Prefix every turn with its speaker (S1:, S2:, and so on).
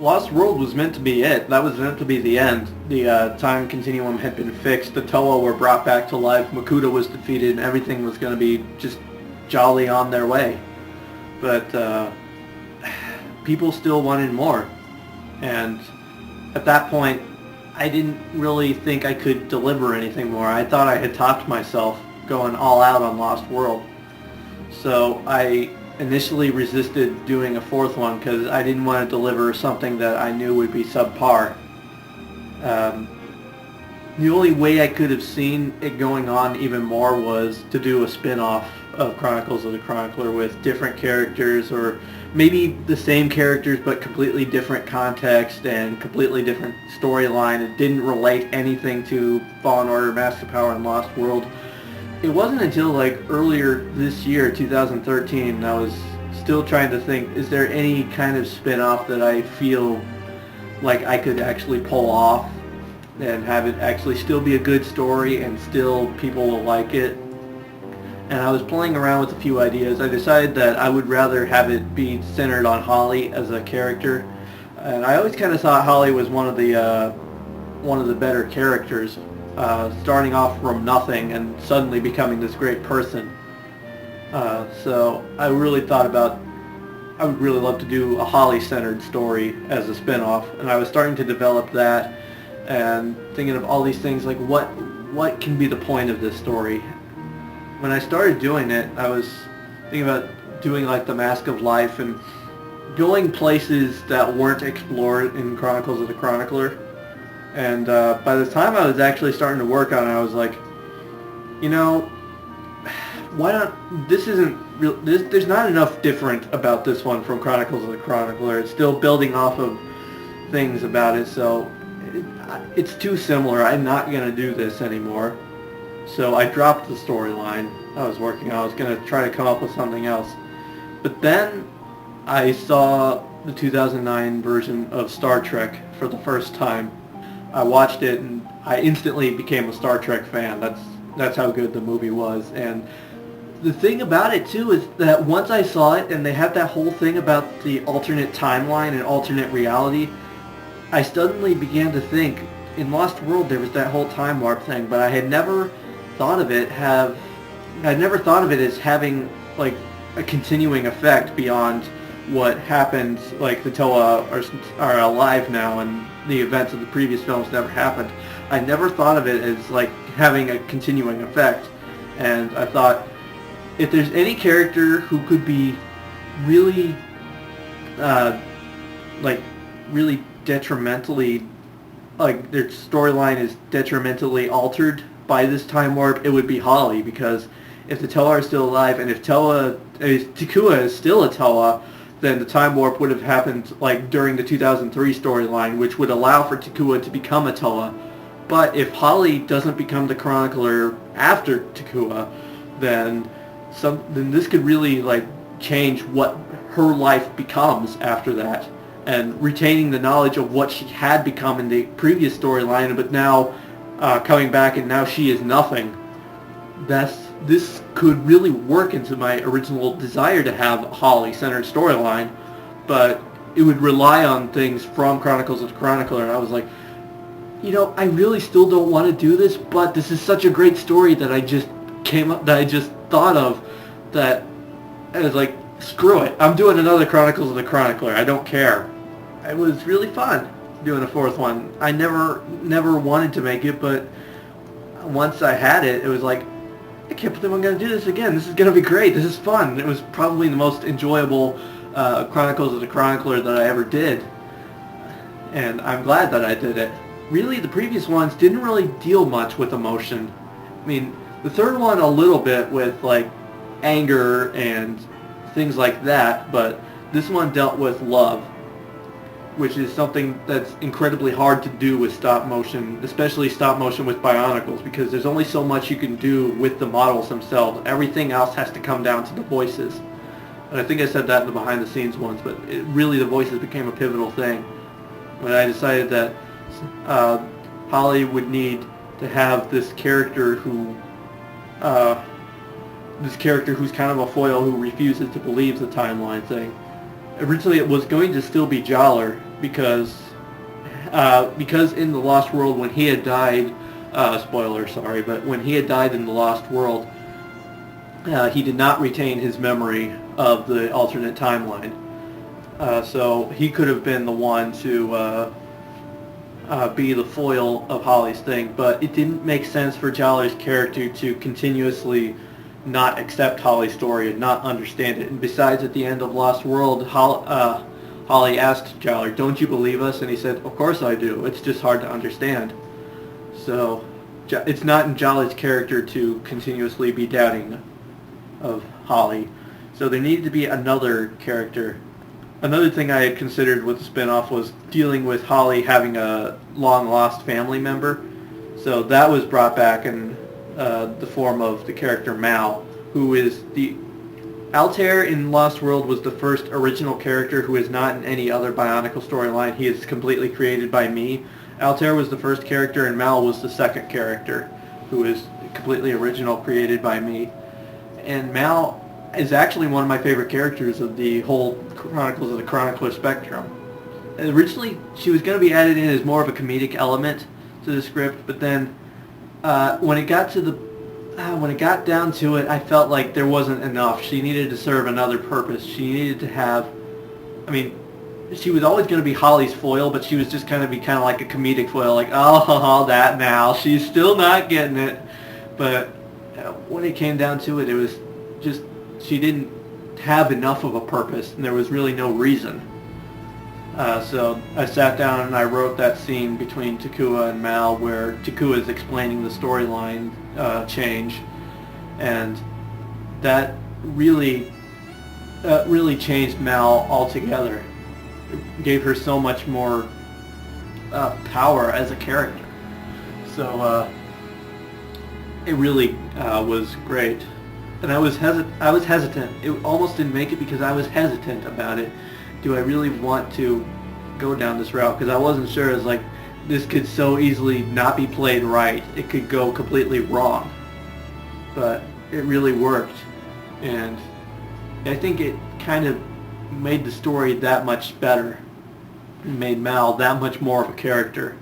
S1: Lost World was meant to be it. That was meant to be the end. The time continuum had been fixed. The Toa were brought back to life. Makuta was defeated, and everything was going to be just jolly on their way. But people still wanted more. And at that point, I didn't really think I could deliver anything more. I thought I had topped myself going all out on Lost World. So I initially resisted doing a fourth one because I didn't want to deliver something that I knew would be subpar. The only way I could have seen it going on even more was to do a spin-off of Chronicles of the Chronicler with different characters, or maybe the same characters but completely different context and completely different storyline. It didn't relate anything to Fallen Order, Mask of Power, and Lost World. It wasn't until like earlier this year, 2013, I was still trying to think, is there any kind of spin-off that I feel like I could actually pull off and have it actually still be a good story and still people will like it? And I was playing around with a few ideas. I decided that I would rather have it be centered on Holly as a character. And I always kind of thought Holly was one of the better characters. Starting off from nothing and suddenly becoming this great person. So I really thought about, I would really love to do a Holly-centered story as a spin-off, and I was starting to develop that and thinking of all these things like what can be the point of this story. When I started doing it, I was thinking about doing like the Mask of Life and going places that weren't explored in Chronicles of the Chronicler. And by the time I was actually starting to work on it, I was like, you know, why not, this isn't real, there's not enough different about this one from Chronicles of the Chronicler. It's still building off of things about it, so it's too similar. I'm not going to do this anymore. So I dropped the storyline I was working on. I was going to try to come up with something else. But then I saw the 2009 version of Star Trek for the first time. I watched it and I instantly became a Star Trek fan. That's how good the movie was. And the thing about it too is that once I saw it and they had that whole thing about the alternate timeline and alternate reality, I suddenly began to think, in Lost World there was that whole time warp thing, but I had never thought of it as having like a continuing effect beyond what happened, like the Toa are alive now and the events of the previous films never happened. I never thought of it as like having a continuing effect. And I thought, if there's any character who could be really really detrimentally, like their storyline is detrimentally altered by this time warp, it would be Holly, because if the Toa are still alive and if Takua is still a Toa, then the time warp would have happened like during the 2003 storyline, which would allow for Takua to become a Toa. But if Holly doesn't become the Chronicler after Takua, then this could really like change what her life becomes after that, and retaining the knowledge of what she had become in the previous storyline, but now coming back and now she is nothing. This could really work into my original desire to have a Holly-centered storyline, but it would rely on things from Chronicles of the Chronicler, and I was like, you know, I really still don't want to do this, but this is such a great story that I just thought of, that I was like, screw it, I'm doing another Chronicles of the Chronicler, I don't care. It was really fun doing a fourth one. I never wanted to make it, but once I had it, it was like, I can't believe I'm going to do this again. This is going to be great. This is fun. It was probably the most enjoyable Chronicles of the Chronicler that I ever did. And I'm glad that I did it. Really, the previous ones didn't really deal much with emotion. I mean, the third one a little bit with, like, anger and things like that, but this one dealt with love, which is something that's incredibly hard to do with stop motion, especially stop motion with Bionicles, because there's only so much you can do with the models themselves. Everything else has to come down to the voices. And I think I said that in the behind the scenes ones, but really the voices became a pivotal thing. When I decided that Holly would need to have this character who's kind of a foil who refuses to believe the timeline thing. Originally it was going to still be Jollar, because in the Lost World, when he had died, spoiler, sorry, but when he had died in the Lost World, he did not retain his memory of the alternate timeline. So he could have been the one to be the foil of Holly's thing, but it didn't make sense for Jolly's character to continuously not accept Holly's story and not understand it. And besides, at the end of Lost World, Holly asked Jolly, "Don't you believe us?" And he said, "Of course I do. It's just hard to understand." So it's not in Jolly's character to continuously be doubting of Holly. So there needed to be another character. Another thing I had considered with the spin-off was dealing with Holly having a long-lost family member. So that was brought back in the form of the character Mal, who is Altair in Lost World was the first original character who is not in any other Bionicle storyline. He is completely created by me. Altair was the first character, and Mal was the second character, who is completely original, created by me. And Mal is actually one of my favorite characters of the whole Chronicles of the Chronicler spectrum. And originally, she was going to be added in as more of a comedic element to the script, but then when it got down to it, I felt like there wasn't enough. She needed to serve another purpose. She needed to have, she was always going to be Holly's foil, but she was just going to be kind of like a comedic foil, like, oh, that Mal, she's still not getting it. But when it came down to it, it was just, she didn't have enough of a purpose, and there was really no reason. So I sat down and I wrote that scene between Takua and Mal where Takua is explaining the storyline change, and that really changed Mal altogether. It gave her so much more power as a character. So it really was great. And I was hesitant. It almost didn't make it because I was hesitant about it. Do I really want to go down this route? Because I wasn't sure. It's like, this could so easily not be played right. It could go completely wrong. But it really worked. And I think it kind of made the story that much better. It made Mal that much more of a character.